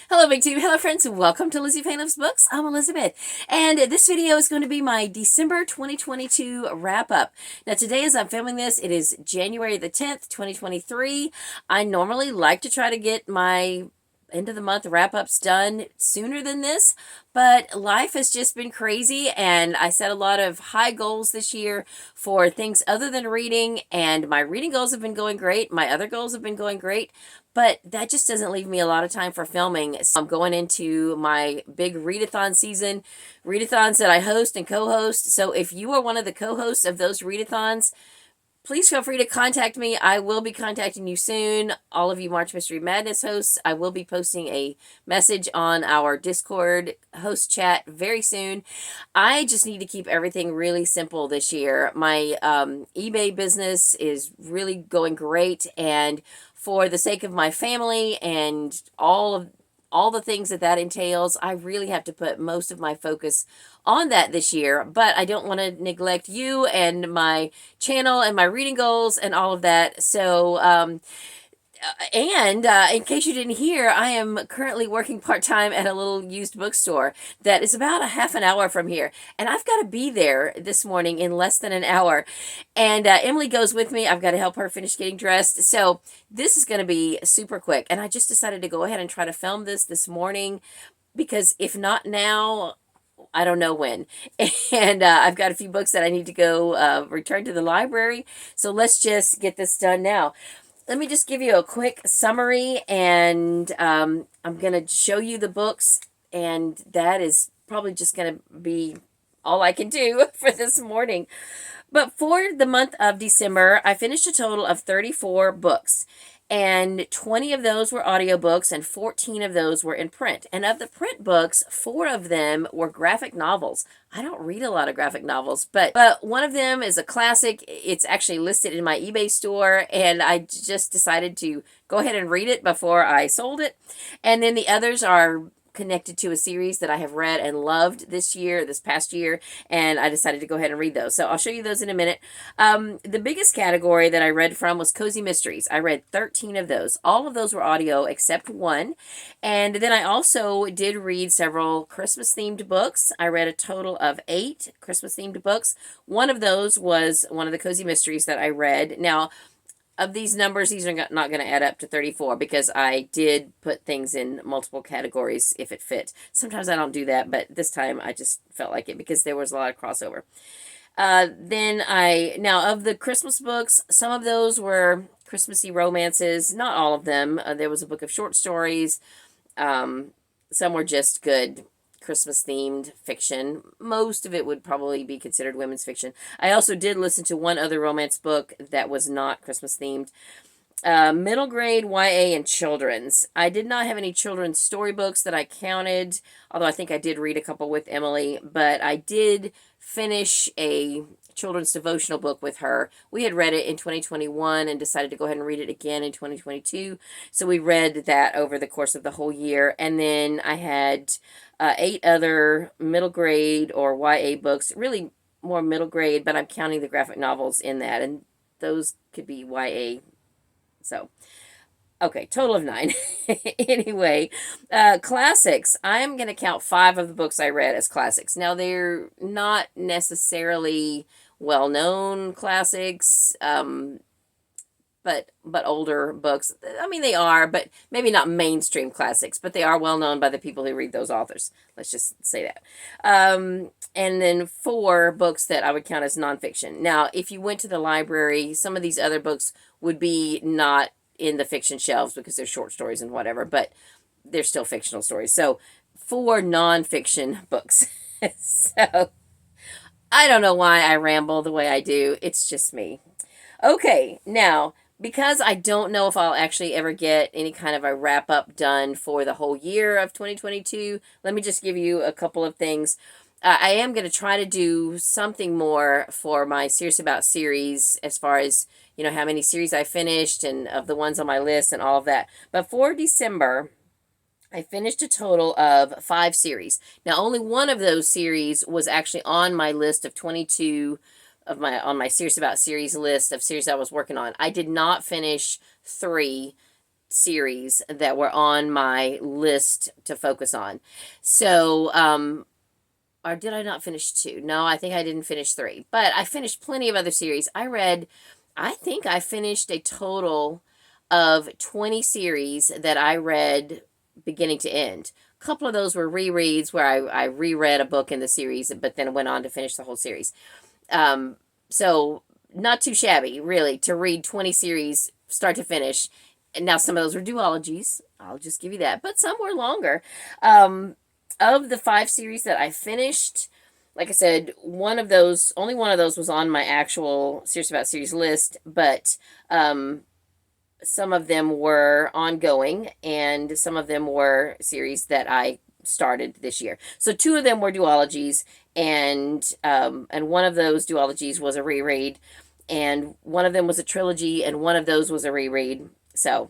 Hello, Booktube. Hello, friends. Welcome to LizziefayeLovesBooks. I'm Elizabeth, and this video is going to be my December 2022 wrap-up. Now, today as I'm filming this, it is January the 10th, 2023. I normally like to try to get my end of the month wrap-ups done sooner than this, but life has just been crazy, and I set a lot of high goals this year for things other than reading, and my reading goals have been going great. My other goals have been going great, but that just doesn't leave me a lot of time for filming. So I'm going into my big readathon season, readathons that I host and co-host. So if you are one of the co-hosts of those readathons, please feel free to contact me. I will be contacting you soon. All of you March Mystery Madness hosts, I will be posting a message on our Discord host chat very soon. I just need to keep everything really simple this year. My eBay business is really going great, and for the sake of my family and all the things that entails, I really have to put most of my focus on that this year, but I don't want to neglect you and my channel and my reading goals and all of that. So, in case you didn't hear, I am currently working part-time at a little used bookstore that is about a half an hour from here. And I've got to be there this morning in less than an hour. And Emily goes with me. I've got to help her finish getting dressed. So this is going to be super quick. And I just decided to go ahead and try to film this morning, because if not now, I don't know when. And I've got a few books that I need to go return to the library. So let's just get this done now. Let me just give you a quick summary, and I'm going to show you the books, and that is probably just going to be all I can do for this morning. But for the month of December, I finished a total of 34 books, and 20 of those were audiobooks and 14 of those were in print. And of the print books, 4 of them were graphic novels. I don't read a lot of graphic novels, but one of them is a classic. It's actually listed in my eBay store, and I just decided to go ahead and read it before I sold it. And then the others are connected to a series that I have read and loved this past year, and I decided to go ahead and read those. So I'll show you those in a minute. The biggest category that I read from was cozy mysteries. I read 13 of those. All of those were audio except one. And then I also did read several Christmas themed books. I read a total of 8 Christmas themed books. One of those was one of the cozy mysteries that I read. Now, of these numbers, these are not going to add up to 34 because I did put things in multiple categories if it fit. Sometimes I don't do that, but this time I just felt like it because there was a lot of crossover. Now of the Christmas books, some of those were Christmassy romances, not all of them. There was a book of short stories. Some were just good Christmas themed fiction. Most of it would probably be considered women's fiction. I also did listen to one other romance book that was not Christmas themed. Middle grade, YA, and children's. I did not have any children's storybooks that I counted, although I think I did read a couple with Emily, but I did finish a children's devotional book with her. We had read it in 2021 and decided to go ahead and read it again in 2022. So we read that over the course of the whole year. And then I had 8 other middle grade or YA books, really more middle grade, but I'm counting the graphic novels in that, and those could be YA. So, okay, total of 9. Anyway, classics. I'm going to count 5 of the books I read as classics. Now, they're not necessarily well-known classics, but older books. I mean, they are, but maybe not mainstream classics, but they are well known by the people who read those authors. Let's just say that. And then 4 books that I would count as nonfiction. Now, if you went to the library, some of these other books would be not in the fiction shelves because they're short stories and whatever, but they're still fictional stories. So 4 nonfiction books. So I don't know why I ramble the way I do. It's just me. Okay, now, because I don't know if I'll actually ever get any kind of a wrap-up done for the whole year of 2022, let me just give you a couple of things. I am going to try to do something more for my Serious About series as far as, you know, how many series I finished and of the ones on my list and all of that. But for December, I finished a total of 5 series. Now, only one of those series was actually on my list of 22 on my Serious About series list of series I was working on. I did not finish 3 series that were on my list to focus on. So, or did I not finish 2? No, I think I didn't finish 3, but I finished plenty of other series. I think I finished a total of 20 series that I read beginning to end. A couple of those were rereads where I reread a book in the series, but then went on to finish the whole series. So not too shabby, really, to read 20 series start to finish. And now some of those were duologies. I'll just give you that. But some were longer. Of the 5 series that I finished, like I said, only one of those was on my actual Serious About Series list, but some of them were ongoing, and some of them were series that I started this year. So 2 of them were duologies, and one of those duologies was a reread, and one of them was a trilogy, and one of those was a reread. So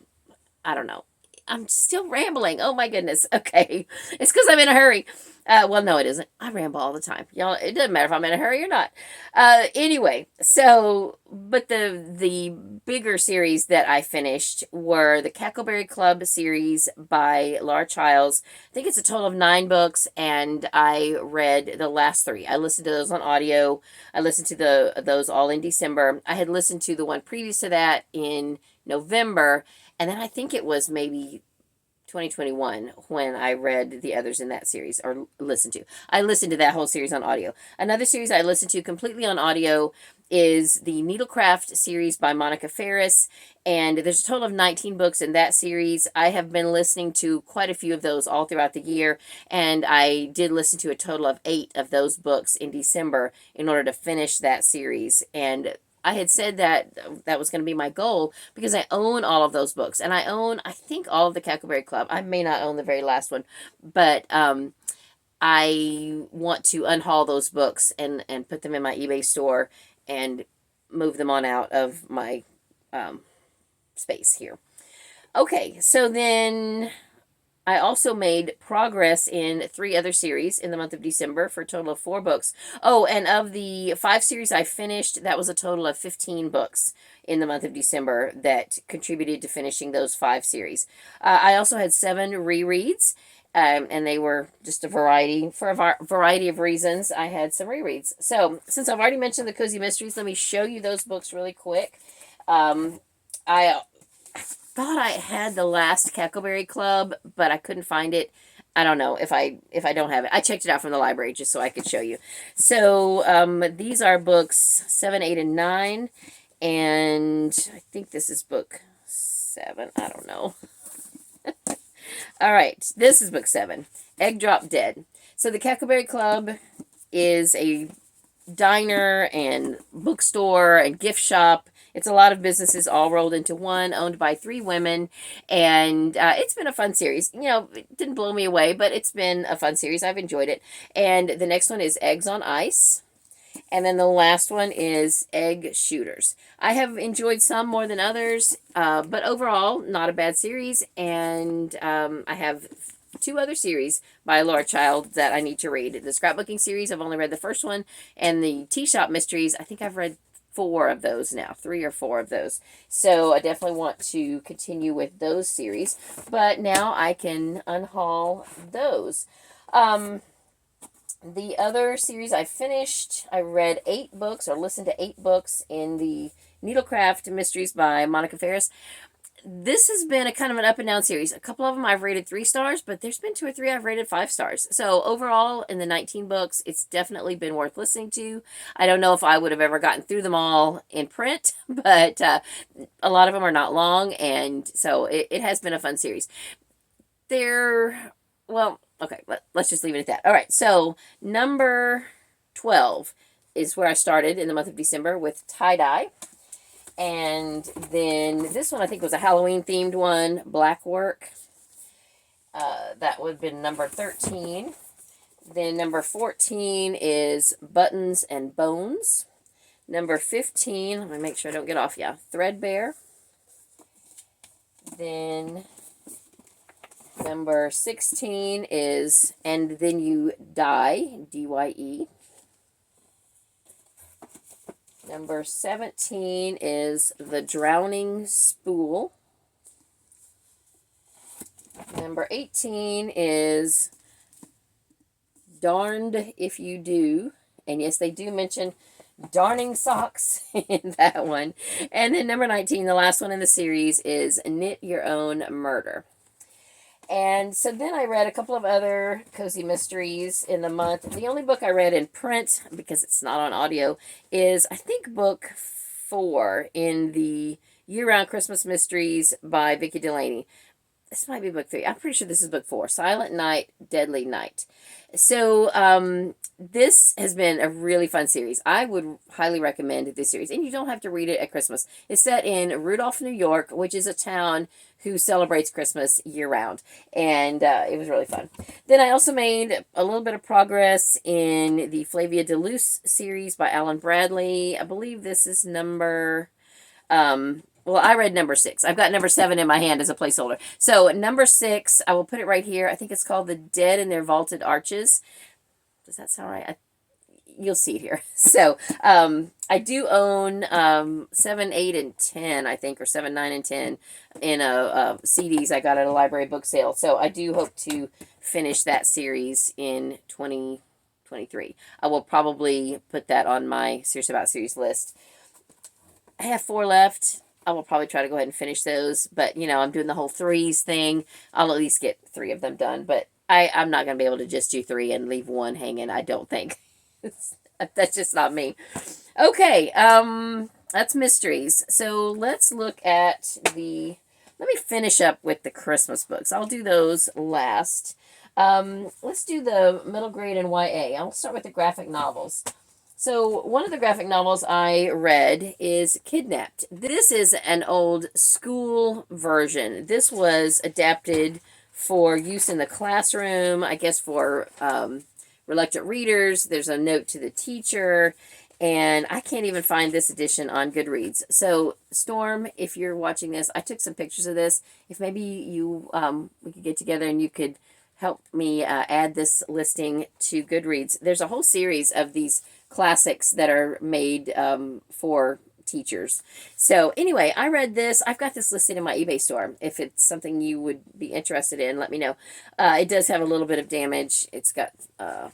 I don't know. I'm still rambling. Oh my goodness. Okay. It's because I'm in a hurry. Well, no, it isn't. I ramble all the time. Y'all, it doesn't matter if I'm in a hurry or not. Anyway, so, but the bigger series that I finished were the Cackleberry Club series by Laura Childs. I think it's a total of 9 books, and I read the last 3. I listened to those on audio. I listened to those all in December. I had listened to the one previous to that in November, and then I think it was maybe 2021 when I read the others in that series, or listened to. I listened to that whole series on audio. Another series I listened to completely on audio is the Needlecraft series by Monica Ferris, and there's a total of 19 books in that series. I have been listening to quite a few of those all throughout the year, and I did listen to a total of 8 of those books in December in order to finish that series. And I had said that was going to be my goal because I own all of those books. And I own, I think, all of the Cackleberry Club. I may not own the very last one. But I want to unhaul those books and put them in my eBay store and move them on out of my space here. Okay, so then I also made progress in 3 other series in the month of December for a total of 4 books. Oh, and of the 5 series I finished, that was a total of 15 books in the month of December that contributed to finishing those 5 series. I also had 7 rereads, and they were just a variety, for a variety of reasons. I had some rereads. So, since I've already mentioned the Cozy Mysteries, let me show you those books really quick. I thought I had the last Cackleberry Club, but I couldn't find it. I don't know if I don't have it. I checked it out from the library just so I could show you. So these are books 7, 8, and 9, and I think this is book 7. I don't know. All right, this is book 7, Egg Drop Dead. So the Cackleberry Club is a diner and bookstore and gift shop. It's a lot of businesses all rolled into one, owned by 3 women, and it's been a fun series. You know, it didn't blow me away, but it's been a fun series. I've enjoyed it. And the next one is Eggs on Ice, and then the last one is Egg Shooters. I have enjoyed some more than others, but overall, not a bad series, and I have 2 other series by Laura Child that I need to read. The scrapbooking series, I've only read the first one, and the Tea Shop Mysteries, I think I've read 4 of those now, 3 or 4 of those. So I definitely want to continue with those series, but now I can unhaul those. The other series I finished, I read 8 books, or listened to 8 books in the Needlecraft Mysteries by Monica Ferris. This has been a kind of an up and down series. A couple of them I've rated 3 stars, but there's been 2 or 3 I've rated 5 stars. So overall, in the 19 books, it's definitely been worth listening to. I don't know if I would have ever gotten through them all in print, but a lot of them are not long, and so it has been a fun series. Well, okay, let's just leave it at that. All right, so number 12 is where I started in the month of December with Tie-Dye. And then this one I think was a Halloween themed one, Black Work. That would have been number 13. Then number 14 is Buttons and Bones. Number 15, let me make sure I don't get off, Threadbare. Then number 16 is And Then You Die, D-Y-E. Number 17 is The Drowning Spool. Number 18 is Darned If You Do. And yes, they do mention darning socks in that one. And then number 19, the last one in the series, is Knit Your Own Murder. And so then I read a couple of other cozy mysteries in the month. The only book I read in print, because it's not on audio, is I think book 4 in the Year-Round Christmas Mysteries by Vicki Delaney. This might be book 3. I'm pretty sure this is book 4. Silent Night, Deadly Night. So this has been a really fun series. I would highly recommend this series. And you don't have to read it at Christmas. It's set in Rudolph, New York, which is a town who celebrates Christmas year-round. And it was really fun. Then I also made a little bit of progress in the Flavia de Luce series by Alan Bradley. I believe this is number... well, I read number 6. I've got number 7 in my hand as a placeholder. So number 6, I will put it right here. I think it's called The Dead in Their Vaulted Arches. Does that sound right? You'll see it here. So I do own 7, 8, and 10, I think, or 7, 9, and 10 in CDs I got at a library book sale. So I do hope to finish that series in 2023. I will probably put that on my Serious About Series list. I have 4 left. I will probably try to go ahead and finish those. But, you know, I'm doing the whole 3s thing. I'll at least get 3 of them done. But I'm not going to be able to just do 3 and leave 1 hanging, I don't think. That's just not me. Okay, that's mysteries. So let's look at let me finish up with the Christmas books. I'll do those last. Let's do the middle grade and YA. I'll start with the graphic novels. So one of the graphic novels I read is Kidnapped. This is an old school version. This was adapted for use in the classroom, I guess for reluctant readers. There's a note to the teacher, and I can't even find this edition on Goodreads. So Storm, if you're watching this, I took some pictures of this. If maybe you we could get together and you could help me add this listing to Goodreads. There's a whole series of these classics that are made for teachers. So anyway, I read this. I've got this listed in my eBay store. If it's something you would be interested in, let me know. It does have a little bit of damage. It's got a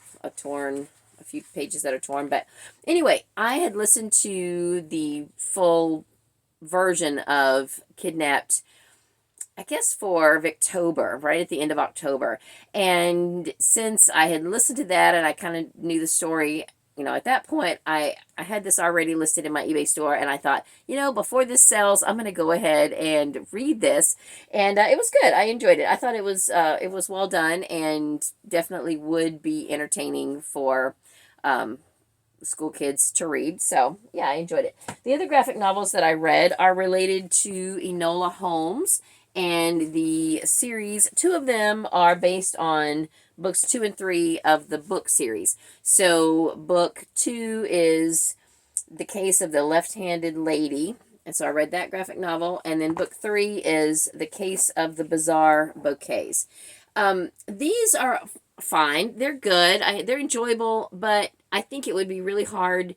few pages that are torn. But anyway, I had listened to the full version of Kidnapped, I guess for Victober, right at the end of October. And since I had listened to that and I kind of knew the story, you know, at that point, I had this already listed in my eBay store, and I thought, you know, before this sells, I'm going to go ahead and read this. And it was good. I enjoyed it. I thought it was well done and definitely would be entertaining for school kids to read. So, yeah, I enjoyed it. The other graphic novels that I read are related to Enola Holmes and the series. 2 of them are based on books 2 and 3 of the book series. So book 2 is The Case of the Left-Handed Lady. And so I read that graphic novel. And then book 3 is The Case of the Bizarre Bouquets. These are fine. They're good. They're enjoyable, but I think it would be really hard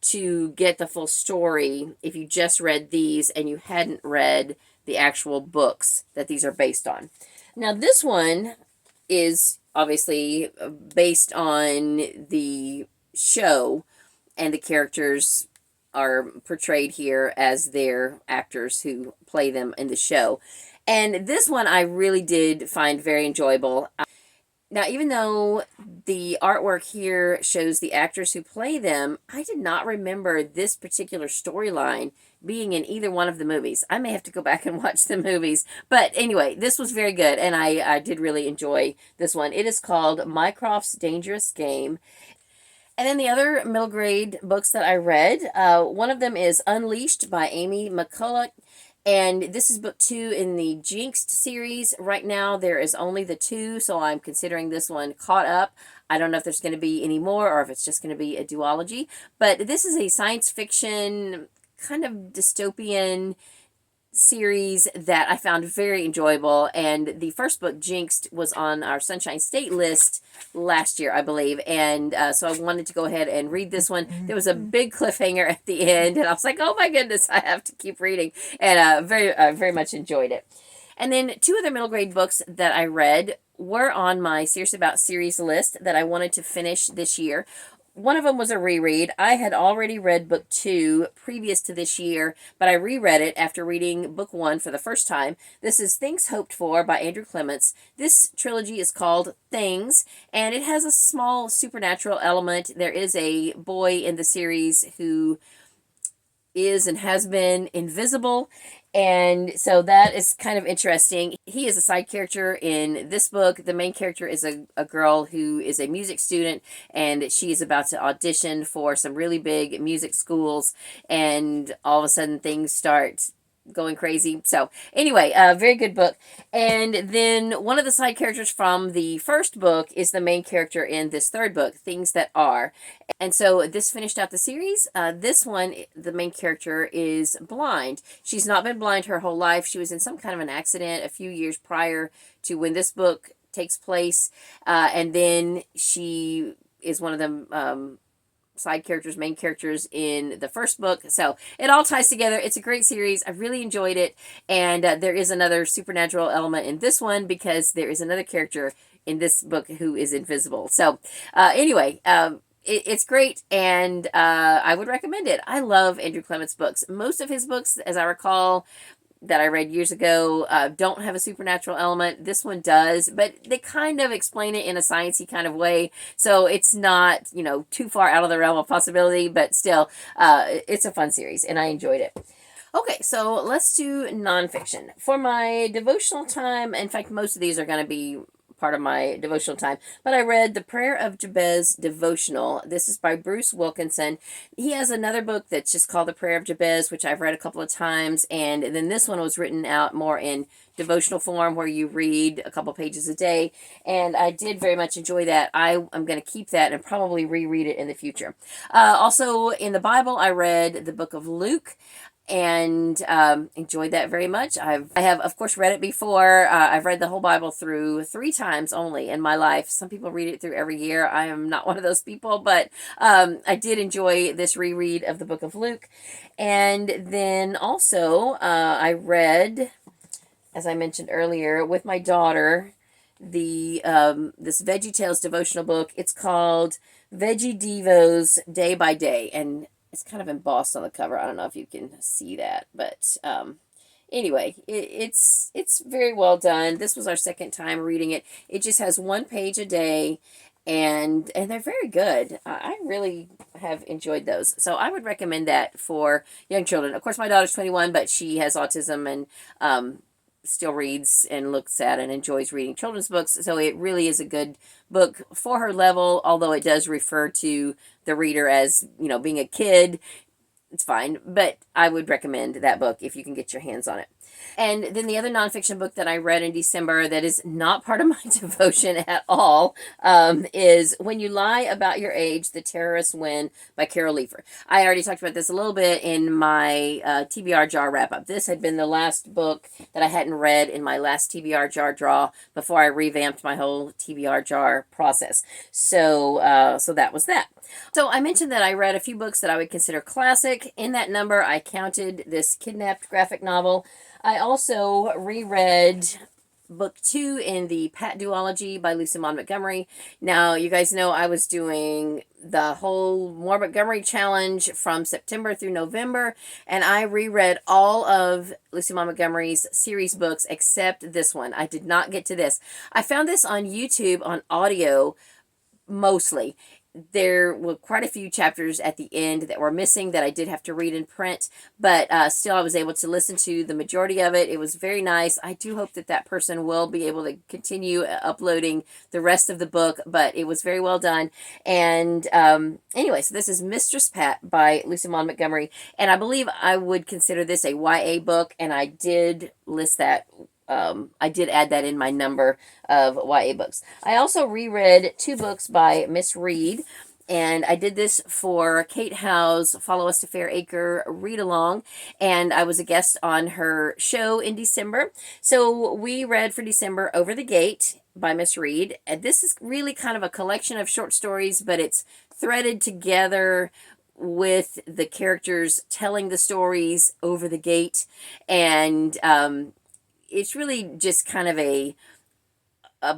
to get the full story if you just read these and you hadn't read the actual books that these are based on. Now this one is obviously based on the show, and the characters are portrayed here as their actors who play them in the show. And this one I really did find very enjoyable. Now, even though the artwork here shows the actors who play them, I did not remember this particular storyline being in either one of the movies. I may have to go back and watch the movies. But anyway, this was very good, and I did really enjoy this one. It is called Mycroft's Dangerous Game. And then the other middle grade books that I read, one of them is Unleashed by Amy McCulloch. And this is book 2 in the Jinxed series. Right now, there is only the 2, so I'm considering this one caught up. I don't know if there's going to be any more or if it's just going to be a duology. But this is a science fiction, kind of dystopian series that I found very enjoyable. And the first book, Jinxed, was on our Sunshine State list last year, I believe. And so I wanted to go ahead and read this one. There was a big cliffhanger at the end, and I was like, oh my goodness, I have to keep reading. And very much enjoyed it. And then 2 other middle grade books that I read were on my Serious About series list that I wanted to finish this year. One of them was a reread. I had already read book 2 previous to this year, but I reread it after reading book 1 for the first time. This is Things Hoped For by Andrew Clements. This trilogy is called Things, and it has a small supernatural element. There is a boy in the series who is and has been invisible, and so that is kind of interesting. He is a side character in this book. The main character is a girl who is a music student, and she is about to audition for some really big music schools, and all of a sudden things start going crazy. So anyway, very good book. And then one of the side characters from the first book is the main character in this third book, Things That Are. And so this finished out the series. This one, the main character is blind. She's not been blind her whole life. She was in some kind of an accident a few years prior to when this book takes place. And then she is one of the side characters, main characters in the first book. So it all ties together. It's a great series. I really enjoyed it. And there is another supernatural element in this one because there is another character in this book who is invisible. So anyway, it's great, and I would recommend it. I love Andrew Clements' books. Most of his books, as I recall, that I read years ago, don't have a supernatural element. This one does, but they kind of explain it in a sciencey kind of way, so it's not, too far out of the realm of possibility, but still, it's a fun series, and I enjoyed it. Okay, so let's do nonfiction. For my devotional time, in fact, most of these are going to be part of my devotional time, but I read The Prayer of Jabez devotional. This is by Bruce Wilkinson. He has another book that's just called The Prayer of Jabez, which I've read a couple of times, and then this one was written out more in devotional form where you read a couple pages a day, and I did very much enjoy that. I am going to keep that and probably reread it in the future. Also in the Bible, I read the book of Luke, and enjoyed that very much. I have, of course, read it before. I've read the whole Bible through 3 times only in my life. Some people read it through every year. I am not one of those people, but I did enjoy this reread of the book of Luke. And then also I read, as I mentioned earlier, with my daughter, the this Veggie Tales devotional book. It's called Veggie Devos Day by Day, and it's kind of embossed on the cover. I don't know if you can see that, but anyway, it's very well done. This was our second time reading it. It just has 1 page a day, and they're very good. I really have enjoyed those. So I would recommend that for young children. Of course, my daughter's 21, but she has autism and still reads and looks at and enjoys reading children's books. So it really is a good book for her level, although it does refer to the reader as, being a kid. It's fine, but I would recommend that book if you can get your hands on it. And then the other nonfiction book that I read in December that is not part of my devotion at all is When You Lie About Your Age, The Terrorists Win by Carol Leifer. I already talked about this a little bit in my TBR jar wrap-up. This had been the last book that I hadn't read in my last TBR jar draw before I revamped my whole TBR jar process. So, so that was that. So I mentioned that I read a few books that I would consider classic. In that number, I counted this Kidnapped graphic novel. I also reread book 2 in the Pat duology by Lucy Maud Montgomery. Now, you guys know I was doing the whole More Montgomery challenge from September through November, and I reread all of Lucy Maud Montgomery's series books except this one. I did not get to this. I found this on YouTube on audio mostly. There were quite a few chapters at the end that were missing that I did have to read in print, but still I was able to listen to the majority of it. It was very nice. I do hope that that person will be able to continue uploading the rest of the book, but it was very well done. And anyway, so this is Mistress Pat by Lucy Maud Montgomery, and I believe I would consider this a YA book, and I did list that. I did add that in my number of YA books. I also reread 2 books by Miss Reed, and I did this for Kate Howe's Follow Us to Fair Acre read-along, and I was a guest on her show in December. So we read for December Over the Gate by Miss Reed, and this is really kind of a collection of short stories, but it's threaded together with the characters telling the stories over the gate, and it's really just kind of a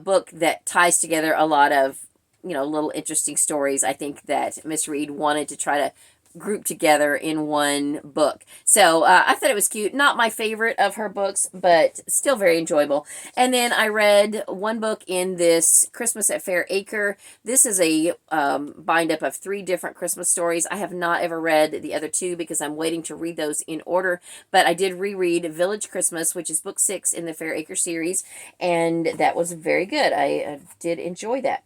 book that ties together a lot of, little interesting stories. I think that Miss Reed wanted to try to group together in one book. So I thought it was cute. Not my favorite of her books, but still very enjoyable. And then I read one book in this Christmas at Fair Acre. This is a bind up of 3 different Christmas stories. I have not ever read the other 2 because I'm waiting to read those in order, but I did reread Village Christmas, which is book 6 in the Fair Acre series, and that was very good. I did enjoy that.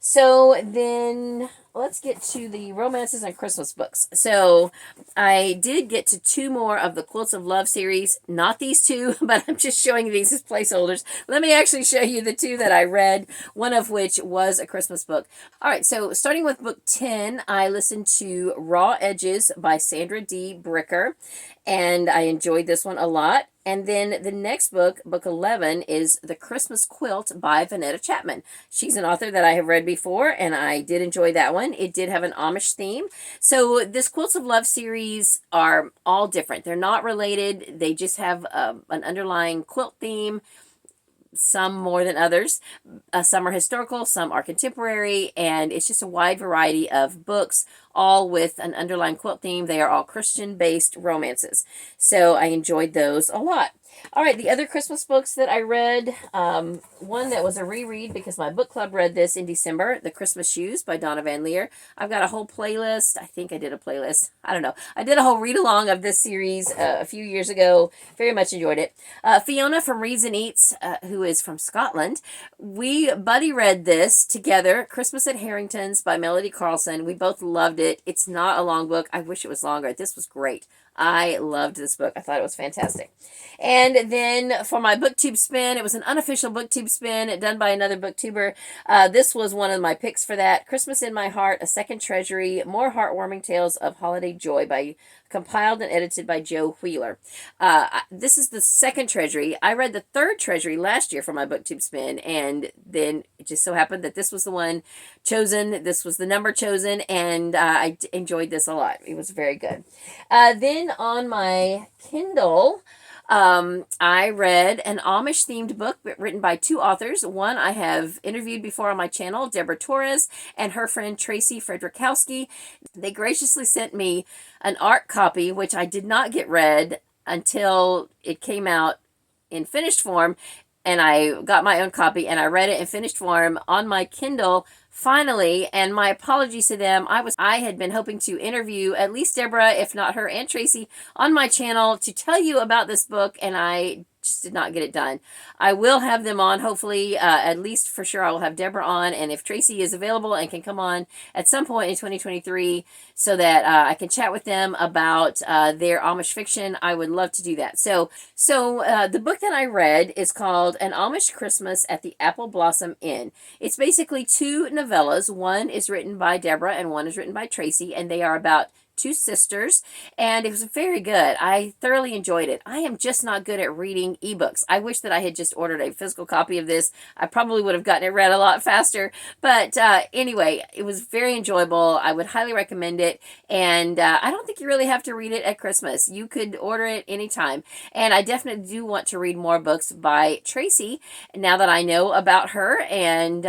So then let's get to the romances and Christmas books. So I did get to 2 more of the Quilts of Love series. Not these 2, but I'm just showing you these as placeholders. Let me actually show you the 2 that I read, one of which was a Christmas book. All right, so starting with book 10, I listened to Raw Edges by Sandra D. Bricker, and I enjoyed this one a lot. And then the next book, book 11, is The Christmas Quilt by Vanetta Chapman. She's an author that I have read before, and I did enjoy that one. It did have an Amish theme. So this Quilts of Love series are all different. They're not related. They just have an underlying quilt theme. Some more than others. Some are historical, some are contemporary, and it's just a wide variety of books, all with an underlying quilt theme. They are all Christian-based romances. So I enjoyed those a lot. All right, the other Christmas books that I read, one that was a reread because my book club read this in December, The Christmas Shoes by Donna Van Leer. I've got a whole playlist. I think I did a playlist. I don't know. I did a whole read-along of this series a few years ago. Very much enjoyed it. Fiona from Reads and Eats, who is from Scotland, we buddy read this together, Christmas at Harrington's by Melody Carlson. We both loved it. It's not a long book. I wish it was longer. This was great. I loved this book. I thought it was fantastic. And then for my booktube spin, it was an unofficial booktube spin done by another booktuber. This was one of my picks for that. Christmas in My Heart, A Second Treasury, More Heartwarming Tales of Holiday Joy compiled and edited by Joe Wheeler. This is the second treasury. I read the third treasury last year for my booktube spin, and then it just so happened that this was the one chosen. This was the number chosen, and I enjoyed this a lot. It was very good. Then on my Kindle, I read an Amish-themed book written by 2 authors. One I have interviewed before on my channel, Debra Torres, and her friend Tracy Frederickowski. They graciously sent me an art copy, which I did not get read until it came out in finished form, and I got my own copy, and I read it in finished form on my Kindle finally, and my apologies to them. I had been hoping to interview at least Deborah, if not her and Tracy, on my channel to tell you about this book, and I just did not get it done. I will have them on, hopefully, at least for sure I will have Deborah on, and if Tracy is available and can come on at some point in 2023 so that I can chat with them about their Amish fiction, I would love to do that. So the book that I read is called An Amish Christmas at the Apple Blossom Inn. It's basically 2 novellas. One is written by Deborah and one is written by Tracy, and they are about 2 sisters, and it was very good. I thoroughly enjoyed it. I am just not good at reading ebooks. I wish that I had just ordered a physical copy of this. I probably would have gotten it read a lot faster, but anyway, it was very enjoyable. I would highly recommend it, and I don't think you really have to read it at Christmas. You could order it anytime, and I definitely do want to read more books by Tracy now that I know about her, and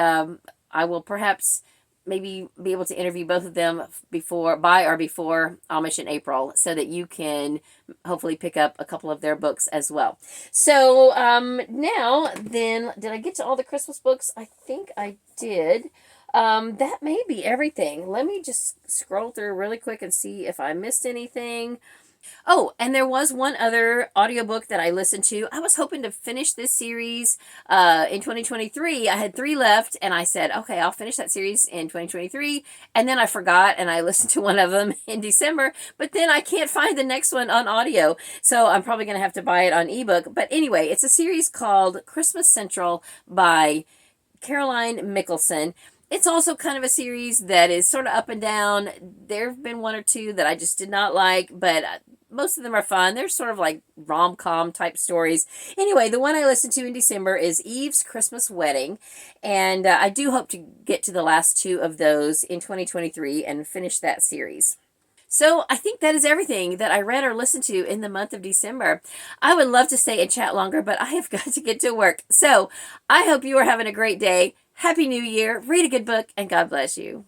I will perhaps maybe be able to interview both of them before Amish in April so that you can hopefully pick up a couple of their books as well. So now then, did I get to all the Christmas books? I think I did. That may be everything. Let me just scroll through really quick and see if I missed anything. Oh, and there was one other audiobook that I listened to. I was hoping to finish this series in 2023. I had 3 left, and I said, okay, I'll finish that series in 2023. And then I forgot, and I listened to one of them in December. But then I can't find the next one on audio, so I'm probably going to have to buy it on ebook. But anyway, it's a series called Christmas Central by Caroline Mickelson. It's also kind of a series that is sort of up and down. There have been 1 or 2 that I just did not like, but most of them are fun. They're sort of like rom-com type stories. Anyway, the one I listened to in December is Eve's Christmas Wedding, and I do hope to get to the last 2 of those in 2023 and finish that series. So I think that is everything that I read or listened to in the month of December. I would love to stay and chat longer, but I have got to get to work. So I hope you are having a great day. Happy New Year. Read a good book, and God bless you.